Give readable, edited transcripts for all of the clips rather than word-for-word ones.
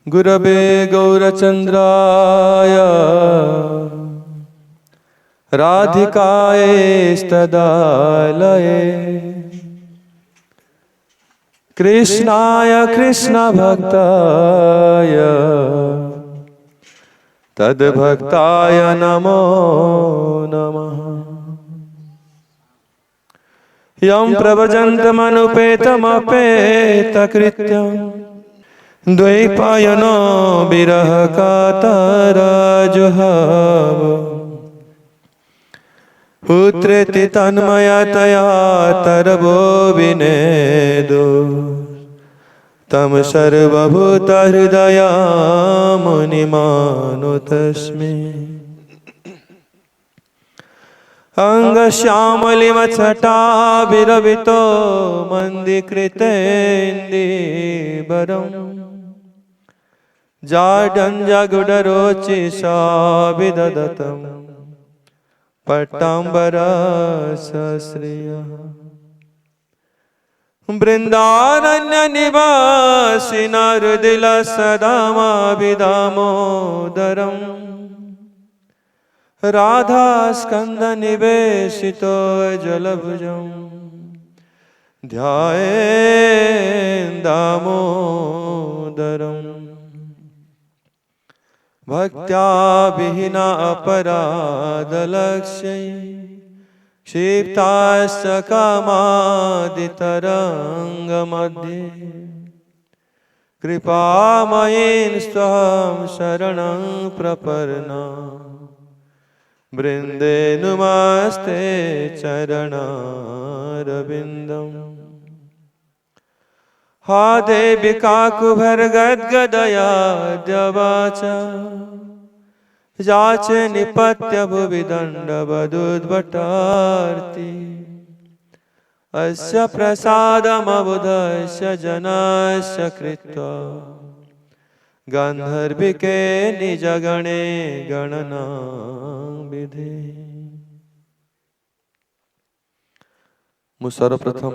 गुरवे गौरचन्द्राय राधिकायस्तदालये कृष्णाय कृष्णभक्ताय तद्भक्ताय नमो नमः। यं प्रव्रजन्तमनुपेतमपेतकृत्यं द्वैपायनो विरहकातराजुहाव पुत्रेति तन्मयतया तरवो विनेदो तं सर्वभूतहृदयामुनिमानुतस्मि। अंगश्यामलिमच्छटाभिरवितो मन्दीकृतेन्दीवरम् जाड्यञ्जगुडरोचिषा विदधतं पट्टाम्बरसश्रियः। वृन्दारण्यनिवासिना हृदिलसदामाभिदामोदरम् राधास्कन्धनिवेशितो जलभुजं ध्यायेन् दामोदरम्। भक्त्या विहीना अपराधलक्ष्यै क्षिप्ताश्च कामादितरङ्गमध्ये कृपामयीं स्वं शरणं प्रपन्ना वृन्दे नुमस्ते चरणारविन्दम्। हा देवी काकुभर्गद्गदया द्यवाचा याचे निपत्य भुवि दण्डवदुद्भटार्ति अस्य प्रसादमबुधस्य जनस्य कृत्वा गान्धर्विके निजगणे गणना विधि। मु सर्वप्रथम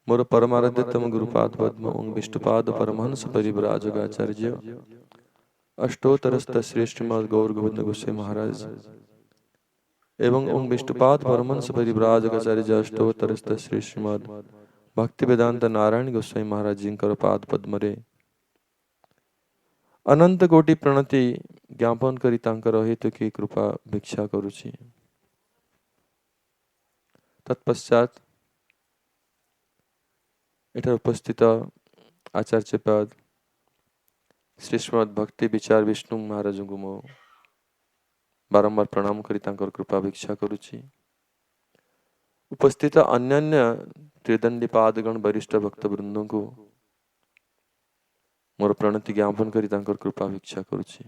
मोर परमाराध्यतम गुरुपाद पद्म ओं विष्णुपाद परमहंस परिव्राजकाचार्य अष्टोत्तरस्थ श्रेष्ठीमद गौर गोविंद गोस्वामी महाराज एवं ओं विष्णुपाद परमहंस परिव्राजकाचार्य अष्टोत्तरस्थ श्रेष्ठीमद भक्ति वेदांत नारायण गोस्वामी महाराज जी पाद पद्मरे अनंत कोटि प्रणति ज्ञापन करी तांकर हेतु की कृपा भिक्षा करुछि। तत्पश्चात एठार उपस्थित आचार्यपाद श्रीमद भक्ति विचार विष्णु महाराज को मो बारंबार प्रणाम करी तांकर कृपा भिक्षा करुछि। उपस्थित अन्यान्य त्रिदंडी पादगण वरिष्ठ भक्त वृंदों को मोर प्रणति ज्ञापन करी तांकर कृपा भिक्षा करुछि।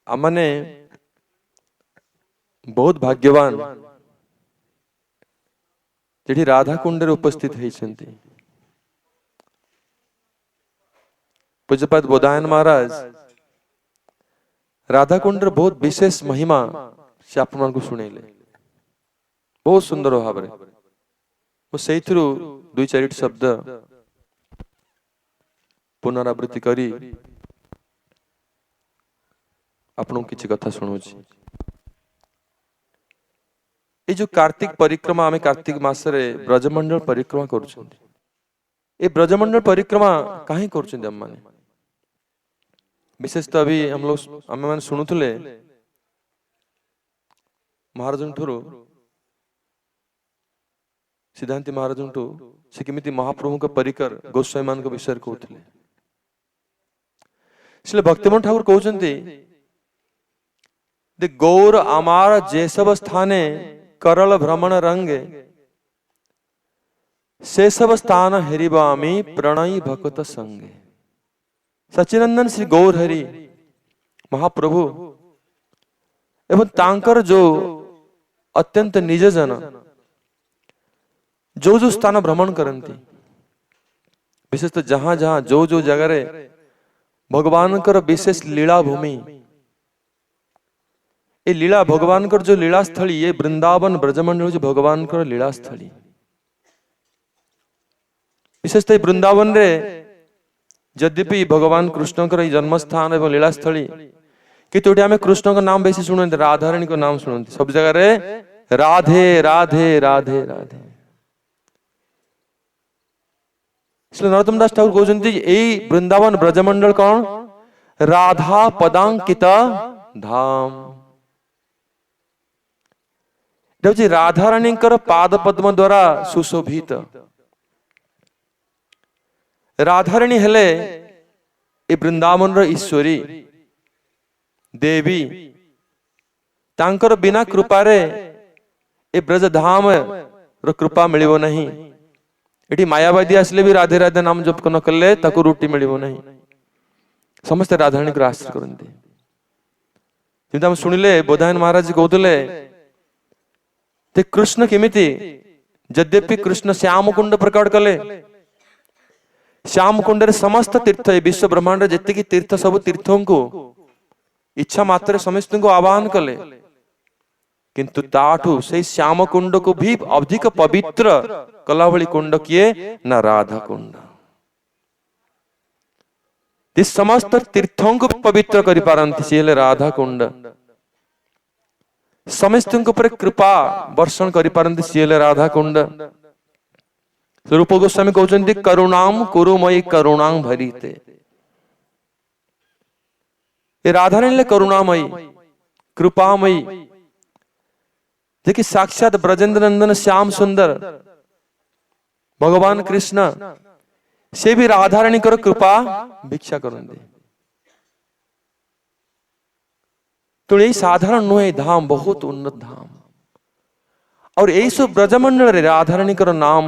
आमने बहुत भाग्यवान जेठी राधा कुंड उपस्थित होइछन्ति। पूज्यपाद बोधायन महाराज राधा कुंड बहुत विशेष महिमा से आपण को सुनेले बहुत सुंदर भाव रे। मु सेइथरु दुई चारिट शब्द पुनरावृत्ति करी आपण किछि कथा सुनुछि। ये जो कार्तिक परिक्रमा आमे कार्तिक मास रे ब्रजमंडल परिक्रमा करूछन्ति। ए ब्रजमंडल परिक्रमा काहे करूछन्ति हम माने विशेष तो अभी हम लोग आमे माने सुनुथले महाराजन ठुरो सिद्धांति महाराजन ठु से केमिति महाप्रभु का परिकर गोस्वामी मान को विषय कहउथले। इसलिए भक्तिमोहन ठाकुर कहउछन्ति दे गौर आमार जे सब स्थाने करल भ्रमण रंगे से सब स्थान हेरिबामी प्रणयी भक्त संगे। सच्चिदानंद श्री गौर हरि महाप्रभु एवं तांकर जो अत्यंत निज जन जो जो स्थान भ्रमण करती विशेषतः जहां जहां जो जो जगह रे भगवान कर विशेष लीला भूमि ये लीला भगवान कर जो लीला स्थली ये वृंदावन ब्रजमंडल जो भगवान कर लीला स्थली विशेषतः वृंदावन रे यद्यपि भगवान कृष्ण जन्म स्थान एवं लीलास्थली किंतु आम कृष्ण का नाम बेसी शुणुते राधाराणी को नाम शुणुते सब जगह राधे राधे राधे राधे। इसलिए नरोत्तम दास ठाकुर कहते यही वृंदावन ब्रजमंडल कौन राधा पदांकित धाम राधा रानी पाद पद्म द्वारा सुशोभित। राधाराणी हेले ए वृंदावन ईश्वरी देवी तांकर बिना कृपारे ए ब्रजधाम कृपा मिलिबो नहीं। एटी मायावादी आसले भी राधे राधे नाम जप न कले ताको रुटी मिलिबो नहीं। समस्त राधाराणी को आश्रय करते जेमती हम शुणिले बोधायन महाराज कहते ते कृष्ण केमिति यद्यपि कृष्ण श्याम कुंड प्रकट कले श्याम कुंड समस्त तीर्थ विश्व ब्रह्मांड जी तीर्थ सब तीर्थों को इच्छा मात्र समस्त को आह्वान कले किंतु ताठू से श्याम कुंड को भी अधिक पवित्र कला भली कुंड किए न राधा कुंड। समस्त तीर्थों को पवित्र करि पारंती सी हेले राधा कुंड। समस्त कृपा वर्षण करि पारंती सी हेले राधा कुंड। रूप गोस्वामी कहते करुणाम कुरुमयी करुणां भरीते। ये राधारानी करुणामयी कृपामयी देखिए साक्षात ब्रजेंद्र नंदन श्याम सुंदर भगवान कृष्ण से भी राधारानी कर कृपा भिक्षा करते। तो यही साधारण नुहे धाम बहुत उन्नत धाम और यही सब ब्रजमंडल राधारानी कर नाम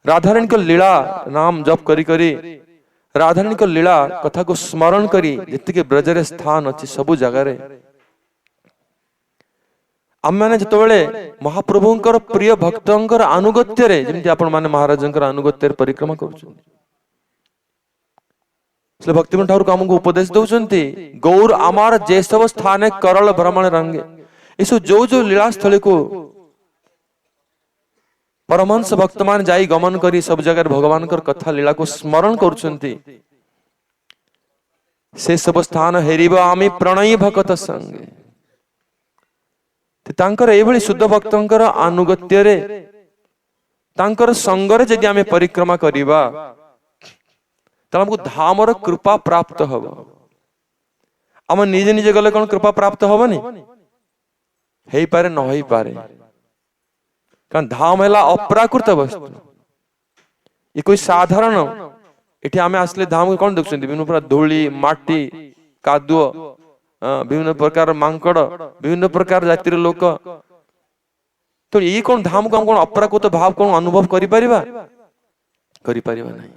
राधारानी को लीला नाम जप करी करी राधारानी को लीला कथा को स्मरण करी जितके ब्रजरे स्थान अच्छी सबु जगार आम मैंने जितेबाला महाप्रभुंकर प्रिय भक्तंकर अनुगत्य जमी आपण माने महाराजंकर अनुगत्य परिक्रमा कर भक्ति ठाकुर को आमको उपदेश दौरान गौर आमार जे सब स्थाने करल भ्रमण रंगे इस जो जो लीला स्थली को परमहंस भक्त मान जाई गमन करी सब जगह भगवान कर कथा लीला को स्मरण करुछंती से सब स्थान हेरिबा आमी प्रणयी भक्त संगे तांकर एभली शुद्ध भक्तंकर अनुगत्य रे तांकर संगरे यदि आमे परिक्रमा करिबा त हमको धामर कृपा प्राप्त हबो। आम निजे निजे गले कोन कृपा प्राप्त हबनी हेई पारे न होई पारे कारण धाम है अप्राकृत वस्तु ये कोई साधारण इठी आमे आसले धाम को कौन देखुछंती विभिन्न प्रकार धूली माटी कादुओ विभिन्न प्रकार मांकड़ विभिन्न प्रकार जातिर लोक तो ये कौन धाम को हम कौन अप्राकृत भाव कौन अनुभव करि परिबा नहीं।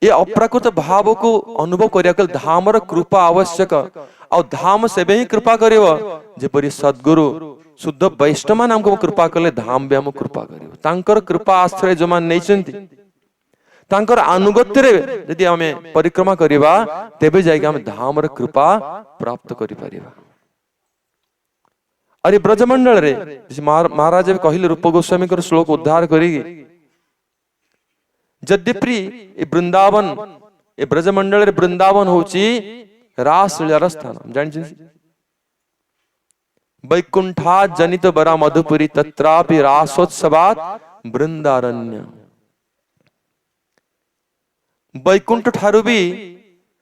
ये अप्राकृत भाव को अनुभव करिया धामर कृपा आवश्यक और धाम से ही कृपा करिवो जेपरि सद्गुरु शुद्ध वैष्णव मान हमको कृपा कले धाम भी हम कृपा करिवो तांकर कृपा आश्रय जो मान नैचंती तांकर अनुगत्य रे यदि हमें परिक्रमा करिबा तेबे जाय हम धाम रे कृपा प्राप्त करि परिबा। अरे ब्रजमंडल रे महाराज कहिले रूप गोस्वामी कर श्लोक उद्धार करी यद्यपि वृंदावन ए ब्रजमंडल रे वृंदावन होची रास लीला स्थान जानि वैकुंठा जनित बरा मधुपुरी तत्रापि रासोत्सवात वृंदारण्य। वैकुंठ ठारू भी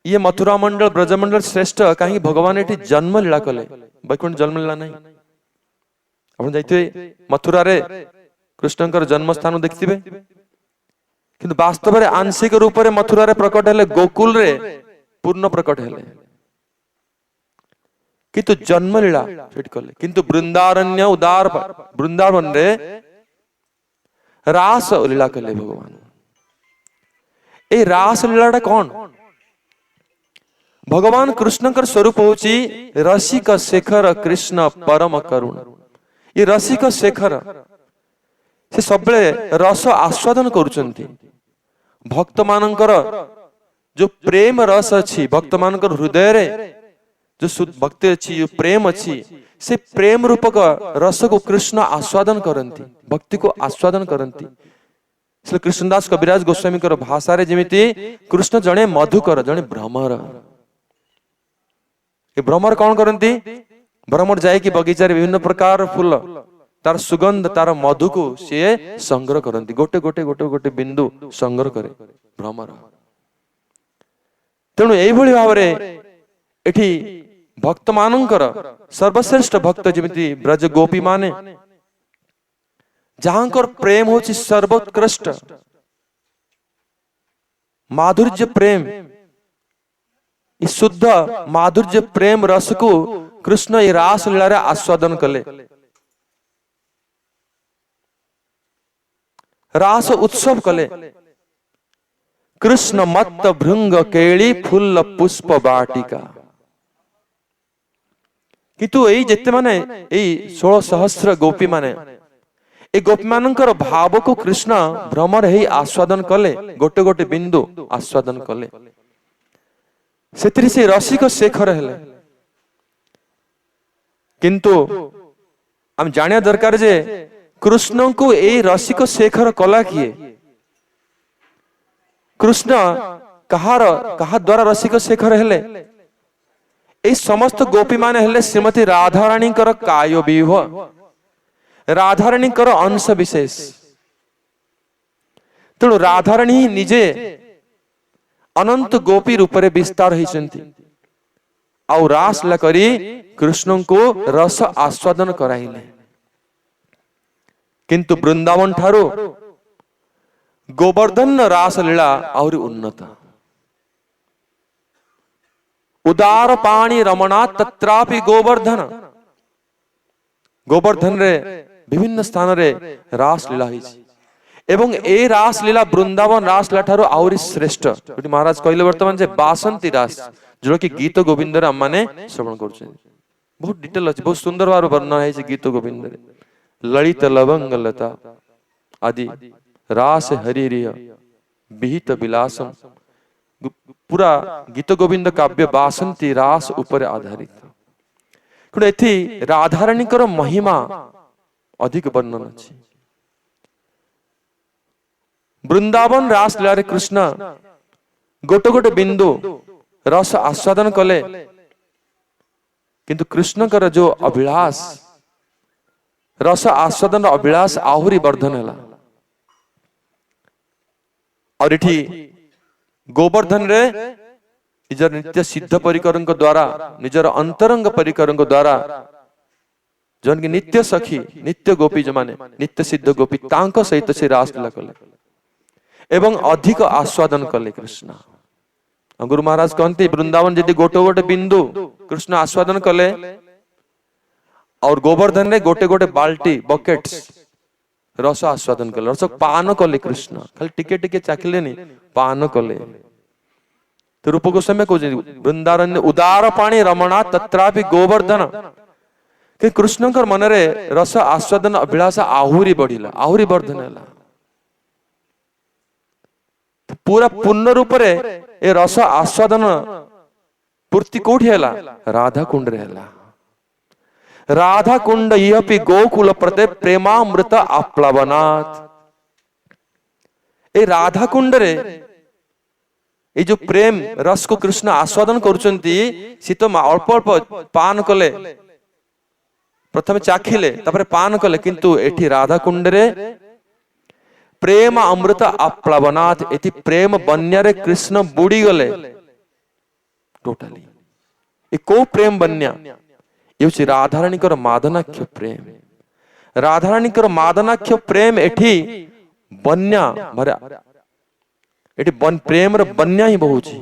ये मथुरा मंडल ब्रजमंडल श्रेष्ठ कहीं भगवान एठी जन्म लीला कले वैकुंठ जन्म लीला नहीं आपण जाइते मथुरा रे कृष्णकर जन्म स्थान देखिबे किंतु वास्तव रे आंशिक रूप रे मथुरा रे प्रकट हेले गोकुल रे पूर्ण प्रकट हेले किंतु जन्म लीला सेठ कले किंतु वृंदारण्य उदार वृंदावन रे रास लीला कले भगवान। ए रास लीला कौन भगवान कृष्णकर स्वरूप होची रसिक शेखर कृष्ण परम करुण। ये रसिक शेखर से सबले रस आस्वादन करुचंती भक्त मानकर जो प्रेम रस अच्छी भक्त मानकर हृदय रे जो भक्ति अच्छी जो प्रेम अच्छी से प्रेम रूपक रस को कृष्ण आस्वादन करती भक्ति को आस्वादन करती श्री कृष्णदास कविराज गोस्वामी भाषा रे जेमिति कृष्ण जणे मधुकर जणे भ्रमर। ये भ्रमर कौन करती? भ्रमर जाए कि बगीचा रे विभिन्न प्रकार फूल तार सुगंध तार मधु को सी संग्रह करती, गोटे गोटे गोटे गोटे बिंदु संग्रह करे भ्रमर। तेणु यही भाव एठी भक्त मानकर सर्वश्रेष्ठ भक्त जेमिति ब्रज गोपी माने जहांकर प्रेम होची सर्वोत्कृष्ट माधुर्य प्रेम, शुद्ध माधुर्य प्रेम रस को कृष्ण ये रास लीला रे आस्वादन कले। रास उत्सव कले। कृष्ण मत्त भृंग केली फुल्ल पुष्प बाटिका। किंतु यही जेते माने यही 16 सहस्र गोपी माने ए गोपी मानकर भाव को कृष्ण भ्रमर ही आस्वादन कले, गोटे गोटे बिंदु आस्वादन कले। से रसिक शेखर हेले। किंतु हम जानिया दरकार जे कृष्ण को ए रसिक शेखर कला किए? कृष्ण कहा द्वारा रसिक शेखर हेले? ए समस्त गोपी माने हेले श्रीमती राधा रानी कर काय विभव, राधा रानी कर अंश विशेष। तेणु राधा रानी निजे अनंत गोपी रूप रे विस्तार होइछंती आउ रास ला करी कृष्ण को रस आस्वादन कराइले। किंतु वृंदावन ठारो गोवर्धन रास लीला आउरी उन्नत। उदार पाणी रमणा तत्रापि गोवर्धन। गोवर्धन रे विभिन्न स्थान रे रास लीला होइछि एवं ए रास लीला वृंदावन रास लीला ठारो आउरी श्रेष्ठ। महाराज कहले वर्तमान जे बासंती रास जो कि गीत गोविंद रे हम माने श्रवण करछे। बहुत डिटेल अछि, बहुत सुंदर भाव वर्णन है गीत गोविंद रे। ललित लवंग लता आदि रास हरिरिय विहित विलासम, पूरा गीत गोविंद काव्य बासंती रास ऊपर आधारित। एथि राधारानी कर महिमा अधिक वर्णन अछि। वृंदावन रास लीला रे कृष्ण गोटे गोटे बिंदु रस आस्वादन कले, किंतु कृष्ण कर जो अभिलाष रस आस्वादन अभिलाष आहुरी वर्धन है। और इठी गोवर्धन रे निजर नित्य सिद्ध परिकर द्वारा निजर अंतरंग परिकर द्वारा जन की नित्य सखी नित्य गोपी जो माने नित्य सिद्ध गोपी तांको सहित से रास लीला कले एवं अधिक आस्वादन कले कृष्ण। गुरु महाराज कहते वृंदावन यदि गोटे गोटे बिंदु कृष्ण आस्वादन कले और गोवर्धन रे गोटे गोटे बाल्टी बकेट्स रस आस्वादन कले, रस पान कले कृष्ण, खाली टिके टिके चाखिले नहीं पान कले। तो रूप गोस्वामी कहते वृंदारण्य उदार पाणी रमणा तत्रापि गोवर्धन। कि कृष्णकर मन रे रस आस्वादन अभिलाष आहुरी बढ़िला, आहुरी वर्धन है। पूरा पूर्ण रूप रे ए रस आस्वादन पूर्ति कोठी हैला? राधा कुंड रे हैला। राधा कुंड यपि गोकुल प्रते प्रेमामृत आप्लवनात्। ए राधा कुंड रे ए जो प्रेम रस को कृष्ण आस्वादन करुचंती सी तो अल्प अल्प पान कले, प्रथम चाखिले तापर पान कले, किंतु एठी राधा कुंड रे प्रेम अमृत आप्लवनाथ। एति प्रेम बन्या रे कृष्ण बुड़ी गले टोटली। ए को प्रेम बन्या? ये होछि राधारानी कर मादनाख्य प्रेम। राधारानी कर मादनाख्य प्रेम एठी बन्या भरा, एठी बन प्रेम रे बन्या ही बहुछि।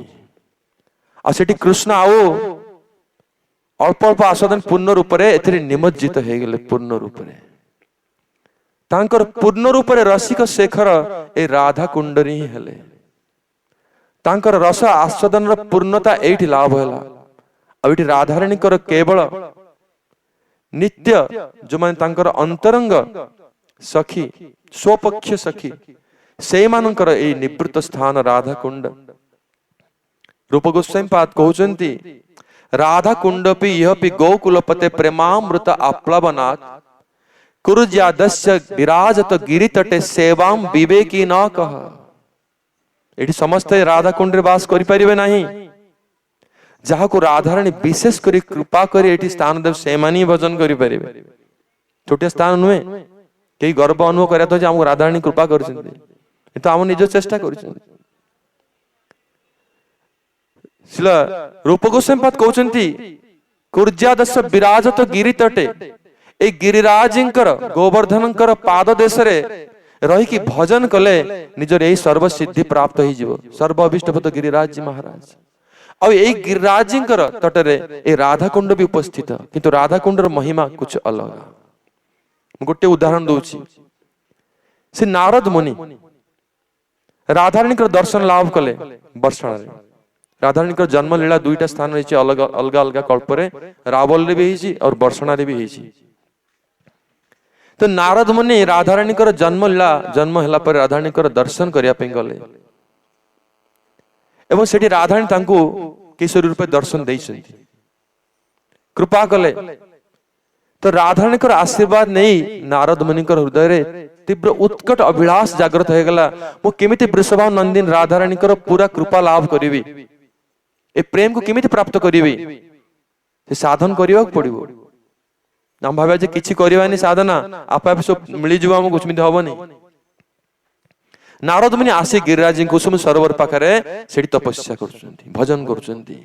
आ सेठी कृष्ण आओ अल्प अल्प आस्वादन पूर्ण रूप रे एथिरे निमज्जित हे गेले। पूर्ण रूप रे तांकर पूर्ण रूप रे रसिक शेखर ए राधा कुंडरी ही हेले। तांकर रस आस्वादन र पूर्णता एठी लाभ हैला। अब एठी राधारानी कर केवल नित्य जो माने तांकर अंतरंग सखी स्वपक्ष सखी से मानकर ए निवृत्त स्थान राधा कुंड। रूप गोस्वामी पाद कहउचंती राधा कुंडपि यहपि गोकुलपते प्रेमामृत आप्लवनात्। कुरुज्यादस्य विराजत गिरि तटे सेवाम विवेकी न कह। एठी समस्त राधा कुंड रे वास करि परिबे नाही। जहा को राधारानी विशेष करी कृपा करी एठी स्थान देव सेमानी भजन करि परिबे। छोटे स्थान नुहे कई गर्व अनुभव करिया तो जे हमको राधारानी कृपा करछन्ती। ए तो हम निज चेष्टा करछन्ती। शिला रूप गोस्वामीपाद कहउछन्ती कुर्जादस्य विराजत गिरि तटे ए गिरिराजंकर गोवर्धनकर पाद देश रे रही कि भजन कले निजर एही सर्व सिद्धि प्राप्त होई जीवो। सर्व अभिष्टपद गिरिराज जी महाराज और एही गिरिराजंकर तटरे ए राधा कुंड भी उपस्थित किंतु राधा कुंडर महिमा कुछ अलग। गोटे उदाहरण दूची से नारद मुनि राधारानी दर्शन लाभ कले वर्षण रे। राधारानी जन्म लीला दुईटा स्थान रही अलग अलग अलग कल्परे रावल रे भी होईची और वर्षणा रे भी होईची। तो नारद मुनि राधारानी जन्म लीला जन्म हला पर राधारानी दर्शन करिया पे गले एवं सेठी राधारानी तांको किशोरी रूपे दर्शन देइछन्ती कृपा कले। तो राधारानी आशीर्वाद नहीं नारद मुनि हृदय रे तीव्र उत्कट अभिलाष जागृत हो गला। मो केमिति वृषभाव नंदिन राधारानी पूरा कृपा लाभ करिवि ए प्रेम को केमिति प्राप्त करिवि से साधन करिवा पड़िबो। हम भाबा जे किछि करिवानी साधना आपे आप सब मिली जबो हम कुछ मिते होबनी। नारद मुनि आसी गिरिराज कुसुम सरोवर पाखरे सेठी तपस्या करछन्ती भजन करछन्ती।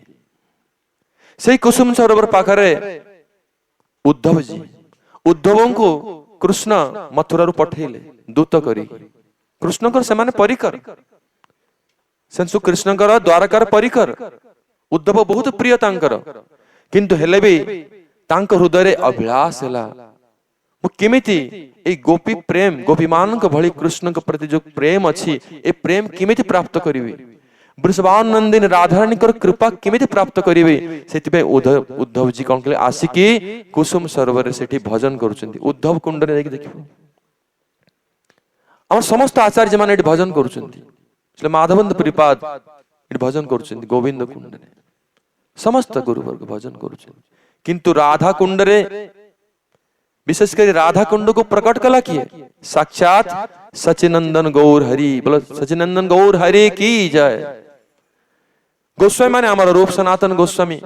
सेही कुसुम सरोवर पाखरे उद्धव जी उद्धवं को कृष्ण मथुरा रु पठेले दूत करी। कृष्णकर सेमाने परिकर सेंसु कृष्णकर द्वारकार परिकर उद्धव बहुत प्रिय तांकर किंतु हेले भी तांक हृदय रे अभिलाष हैला मु केमिति ए गोपी प्रेम गोपी मानक भली कृष्ण के प्रति जो प्रेम अछि ए प्रेम केमिति प्राप्त करिवि वृषभावन नंदिन राधारानी कृपा केमिति प्राप्त करिवि। सेति उद्धव जी कोन कले आसिकी कुसुम सरोवर रे सेठी भजन करूछन्ती। उद्धव कुंड रे देखि देखिबो हम समस्त आचार्य माने एठी भजन करूछन्ती। इसलिए माधवंत परिपाद एठी भजन करूछन्ती गोविंद कुंड रे समस्त गुरु वर्ग भजन करूछन्ती। किंतु राधा कुंड रे विशेष कर राधा कुंड को प्रकट कला किए साक्षात सचिनंदन गौर हरि। बोलो सचिनंदन गौर हरि की जय। गोस्वामी माने हमारा रूप सनातन गोस्वामी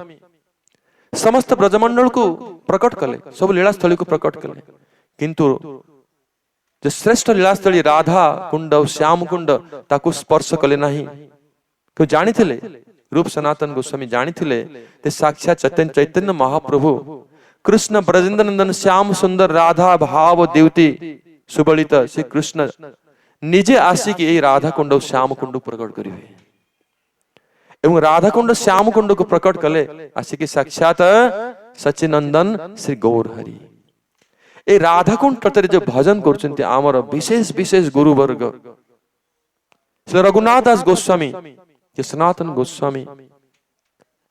समस्त ब्रजमंडल को प्रकट कले सब लीला स्थली को प्रकट कले किंतु जो श्रेष्ठ लीला स्थली राधा कुंड और श्याम कुंड ताकू स्पर्श कले नहीं। क्यों जानी थिले रूप सनातन गोस्वामी जानी थिले ते साक्षात चैतन्य महाप्रभु कृष्ण ब्रजेंद्र नंदन श्याम सुंदर राधा भाव देवती सुबलित श्री कृष्ण निजे आसिक ए राधा कुंड और श्याम कुंड प्रकट करिवे एवं राधा कुंड श्याम कुंड को प्रकट कले आसिक साक्षात सचिनंदन श्री गौर हरि। ए राधा कुंड तटरे जो भजन करछन्ति आमर विशेष विशेष गुरु वर्ग श्री रघुनाथ दास गोस्वामी सनातन गोस्वामी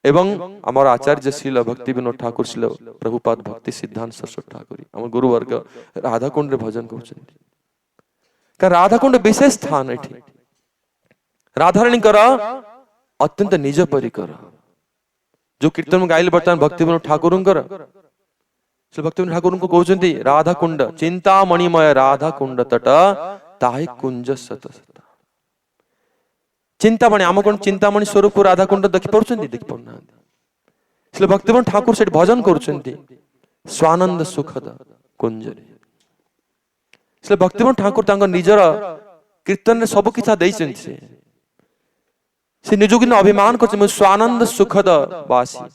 एवं आमर आचार्य श्रील भक्ति विनोद ठाकुर श्रील प्रभुपाद भक्ति सिद्धांत सरस्वती ठाकुर आम गुरु वर्ग राधा कुंड रे भजन करछन्ति। का राधा कुंड विशेष स्थान एठी राधारानी अत्यंत निज परिकर जो कीर्तन गाइल बर्तमान भक्ति विनोद ठाकुर श्री भक्ति विनोद ठाकुर को कहउछन्ति राधा कुंड चिंतामणिमय राधा कुंड तट ताहि कुंज सत सत। चिंतामणि आम कोन चिंतामणि स्वरूप राधा कुंड देखि पड़छन्ति देखि पड़ना इसलिए भक्तिवन ठाकुर सेठ भजन करूछन्ति स्वानंद सुखद कुंज रे। इसलिए भक्तिवन ठाकुर तांको निजर कीर्तन रे सब किछा दैछन्ति से निजु किन अभिमान करछ स्वानंद सुखद वासी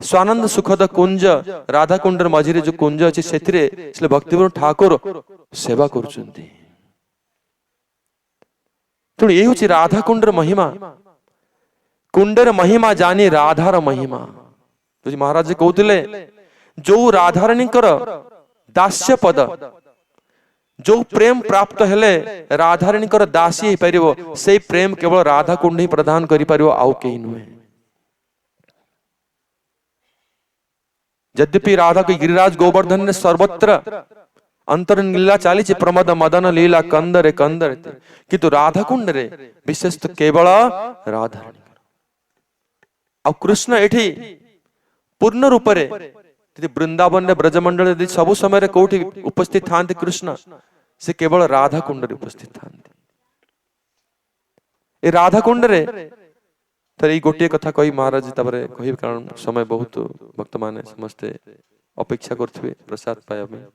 स्वानंद सुखद कुंज राधा कुंडर मझिरे जो कुंज अछि सेथिरे इसलिए भक्तिवन ठाकुर सेवा करूछन्ति। तो ये होची राधा कुंडर महिमा कुंडर महिमा जानी राधार महिमा। तो महाराज जी कहते जो राधारानी दास्य पद जो प्रेम प्राप्त हेले राधारानी दासी पारिबो से प्रेम केवल राधा कुंड ही प्रदान करि पारिबो आउ केही नुहे। यद्यपि राधा के गिरिराज गोवर्धन ने सर्वत्र अंतर लीला चाली प्रमद मदन लीला कंदरे कंदर किंतु राधा कुंड रे विशेष तो केवल राधारानी आ कृष्ण एठी पूर्ण रूप रे वृंदावन रे ब्रजमंडल यदि सब समय कोठी उपस्थित थांते कृष्ण से केवल राधा कुंड रे उपस्थित थांते। ए राधा कुंड रे तर ये गोटे कथा कही महाराज तापरे कहि कारण समय बहुत भक्त माने समस्ते अपेक्षा करथुवे प्रसाद पाया में।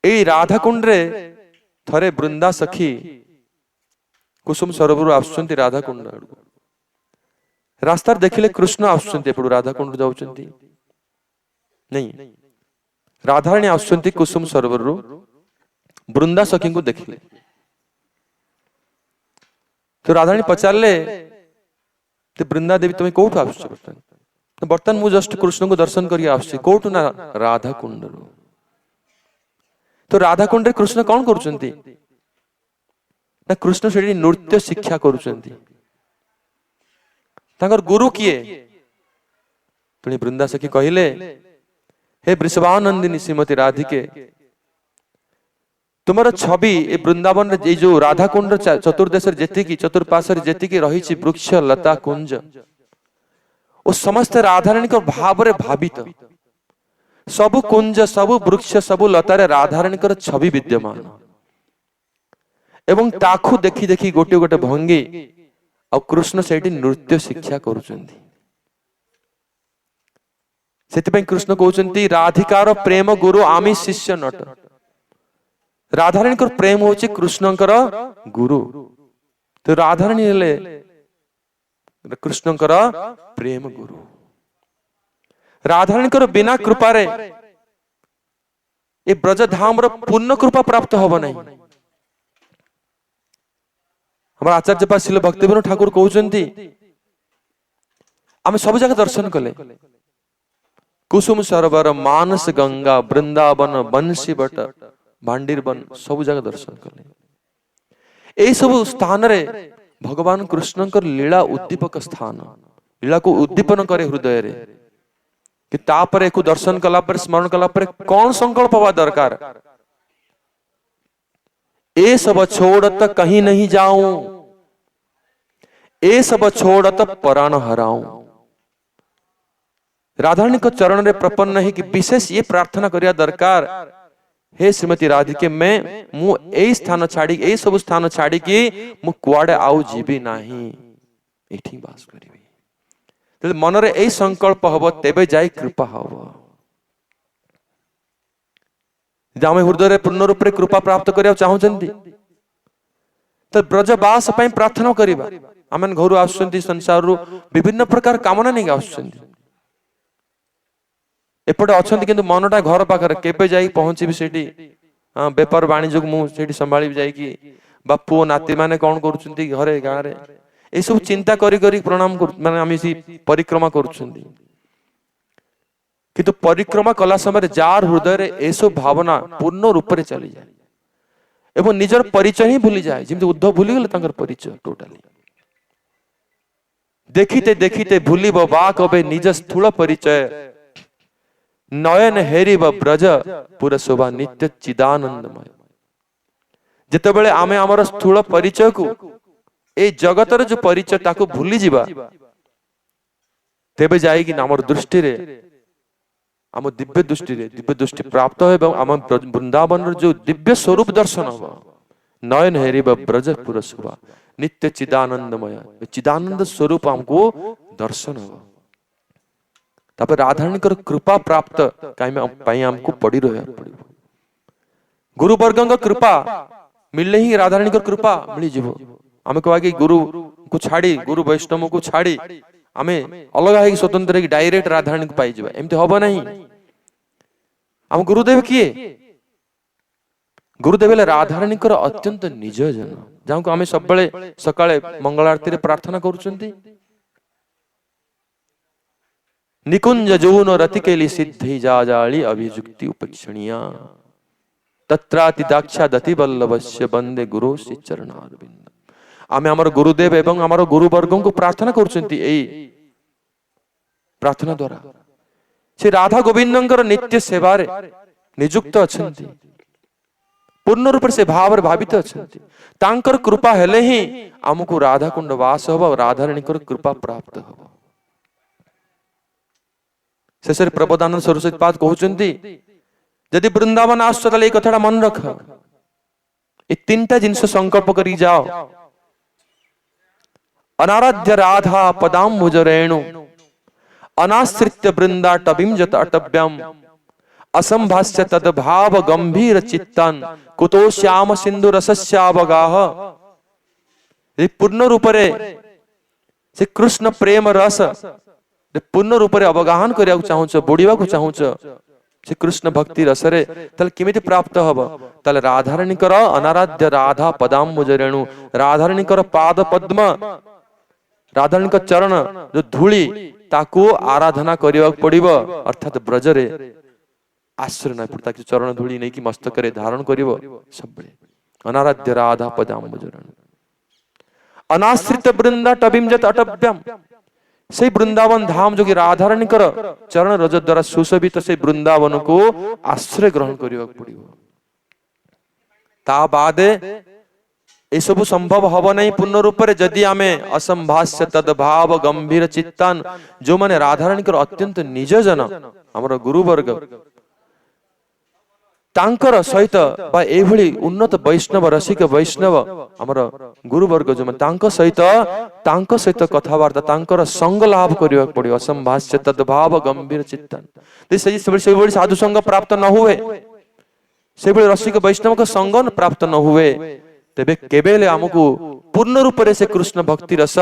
ए राधा कुंड रे थरे वृंदा सखी कुसुम सरोवर आसुचंती राधा कुंड रास्ता देखिले कृष्ण आसुचंती एपडू राधा कुंड जाउचंती नहीं राधाराणी आसुचंती कुसुम सरोवर वृंदा सखी को देखिले तो राधाराणी पचारले ते वृंदा देवी तुम्हें कोठु आसुछ बर्तन बर्तन मु जस्ट कृष्ण को दर्शन करिया आसुछ कोठु ना राधा कुंड तो राधा कुंड रे कृष्ण कौन करूचंती ना कृष्ण सेठी नृत्य शिक्षा करूचंती तांकर गुरु किए तुनी वृंदा सखी कहिले हे वृषभानंदिनी श्रीमती राधिके तुम्हारा छवि ए वृंदावन रे जो राधा कुंड चतुर्देश जेति की चतुर्पाश जेति की रही वृक्ष लता कुंज ओ समस्त राधाराणी को भाव रे भावित सबु कुंज सबु वृक्ष सबु लतार राधाराणी को छवि विद्यमान एवं ताखु देखी देखी गोटे गोटे भंगी आ कृष्ण सेठी नृत्य शिक्षा करूचंती सेति कृष्ण कहउचंती राधिकार प्रेम गुरु आमी शिष्य नट राधाराणी को प्रेम होची कृष्णंकर गुरु तो राधाराणी हेले कृष्णंकर प्रेम गुरु राधाराणी को बिना कृपा रे ए ब्रज धाम रो पूर्ण कृपा प्राप्त होबो नहीं। हमर आचार्य पासिल भक्तिविनोद ठाकुर कहउचंती आमे सब जगह दर्शन कले कुसुम सरोवर मानस गंगा वृंदावन बंशी बट भांडीर बन सब जगह दर्शन कले ए सब स्थान रे भगवान कृष्ण लीला उद्दीपक स्थान लीला को उद्दीपन करे हृदय रे कि तापरे को दर्शन कला पर स्मरण कला पर कौन संकल्प हवा दरकार ए सब छोड़त कहीं नहीं जाऊं ए सब छोड़त पराण हराऊं। राधारानी को चरण रे प्रपन्न है कि विशेष ये प्रार्थना करिया दरकार हे श्रीमती राधिके मैं मु ए स्थान छाड़ी ए सब स्थान छाड़ी कि मु कुआडे आउ जीवी नाही एठी बास करिवि तले मन रे ए संकल्प हबो तेबे जाई कृपा हबो जामे हृदय रे पूर्ण रूप रे कृपा प्राप्त करिया चाहउचंती त ब्रजवास पई प्रार्थना करिबा आमन घरु आसुचंती संसार रु विभिन्न प्रकार कामना नै आसुचंती एपटे अच्छा किंतु मनटा घर पाखर केबे जाई पहुंची सेठी बेपार वाणिज्य मु सेठी संभाली जाई कि बापू नाती माने कौन करूचंती घरे गां रे ए सब चिंता करी करी प्रणाम कर माने आमी सी परिक्रमा करूचंती किंतु परिक्रमा कला समय जार हृदय रे ए सब भावना पूर्ण रूप रे चली जाय एवं निजर परिचय ही भूली जाए जिमते उद्धव भूली गेले तांकर परिचय टोटली देखिते देखिते भूलिबो बा कबे निज स्थूल परिचय नयन हेरी ब्रज पूरा शोभा नित्य चिदानंदमय जिते बेले आमे आमर स्थूल परिचय को ए जगतर जो परिचय ताको भूली जीवा तेबे जाएगी आमर दृष्टि रे आम दिव्य दृष्टि प्राप्त हो एवं आम वृंदावन जो दिव्य स्वरूप दर्शन हो नयन हेरी ब्रज पूरा शोभा नित्य चिदानंदमय चिदानंद स्वरूप हमको दर्शन हो तापर राधारानी कृपा प्राप्त हमको पड़ी रहा पड़ो गुरु वर्ग कृपा मिलले ही राधारानी कृपा मिली जीव आम कह गुरु को छाड़ी गुरु वैष्णव को छाड़ी आम अलग है स्वतंत्र डायरेक्ट राधारानी को पाई जावा एमती हम नहीं आम गुरुदेव किए गुरुदेव राधारानी अत्यंत निज जन जहाँ को आम सब सकाळे मंगल आरती रे प्रार्थना करूचंती निकुंज जौन रति केली सिद्धि जा जाली अभिजुक्ति उपेक्षणीया तत्राति दाक्षा दति बल्लभस्य बंदे गुरु श्री चरणारविंद आमे हमर गुरुदेव एवं हमर गुरु वर्गों को प्रार्थना करूचंती एई प्रार्थना द्वारा से राधा गोविंदंकर नित्य सेवा रे नियुक्त अछंती पूर्ण रूप से भाव रे भावित अछंती तांकर कृपा हेले ही हमको राधा कुंड वास होबो राधारानी कृपा प्राप्त होबो शेष प्रबोधानंद सरस्वती पाद कहउचंती जदि वृंदावन आस ताले कथाटा मन रख ए तीनटा जिनस संकल्प करी जाओ अनाराध्य राधा पदाम्बुज रेणु अनाश्रित्य वृंदाटवीं जत अटव्यम असंभाष्य तद भाव गंभीर चित्तन कुतो श्याम सिंधु रसस्यावगाह पूर्ण रूप से कृष्ण प्रेम रस पूर्ण रूप से अवगाहन करने चाहूच बुड़वा चाहूच से कृष्ण भक्ति रसरे तल किमिति प्राप्त हब तल राधारणीकर अनाराध्य राधा पदाम्बुज रेणु राधारणीकर पाद पद्म राधारणीक चरण जो धूली ताकू आराधना करने पड़िबो अर्थात ब्रजरे आश्रय नहीं पड़ता कि चरण धूली नहीं कि मस्तक धारण करिवो सब अनाराध्य राधा पदाम्बुज रेणु अनाश्रित वृंदा टवीं जत अटव्यम से वृंदावन धाम जो कि राधारणीकर चरण रज द्वारा सुशोभित से वृंदावन को आश्रय ग्रहण करने पड़िबो ता बादे ए सब संभव हब नहीं पूर्ण रूप से जदि आमे असंभाष्य तदभाव गंभीर चित्तान जो माने राधारणीकर अत्यंत निजजन हमर गुरुवर्ग तांकर सहित बा एभली उन्नत वैष्णव रसिक वैष्णव हमर गुरुवर्ग जो तांको सहित कथावार्ता तांकर संग लाभ करने पड़ो असंभाष्य तदभाव गंभीर चित्तन से साधु संग प्राप्त न हुए से रसिक वैष्णव का संग प्राप्त न हुए तेबे केबेले हमको पूर्ण रूप से कृष्ण भक्ति रस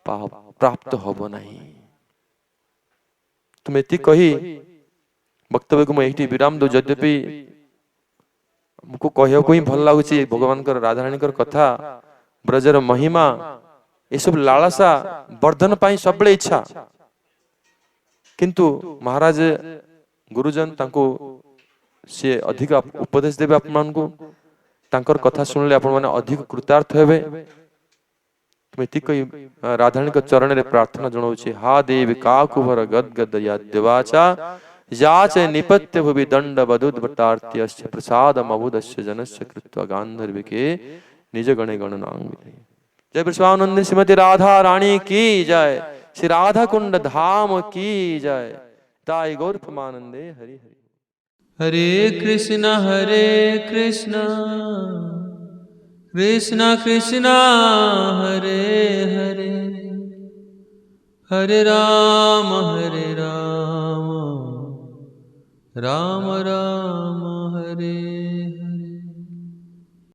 प्राप्त हब नहीं तुम एति कही वक्तव्य को मैं विराम दो यद्यपि हमको कहको ही भल लगुच भगवान राधाराणी कथा ब्रजर महिमा ये सब लालसा वर्धन पाई सब इच्छा किंतु महाराज गुरुजन तांको से अधिक उपदेश देवे आप मान को तांकर कथा सुनले आपण माने अधिक कृतार्थ हेबे तुम एति कही राधाराणी चरण रे प्रार्थना जणाउछि हा देवी काकुभर गदगद याद्यवाचा याच निपत्य भुवि दंड वदुद्भटार्त्यस्य प्रसादमबुदस्य जनस्य कृत्वा गांधर्विके निज गणे गणनांग जय विश्वानंद श्रीमती राधा रानी की जय श्री राधा कुंड धाम की जय ताई गौर प्रमानंदे हरि हरि हरे कृष्ण कृष्ण कृष्ण हरे हरे हरे राम राम राम हरे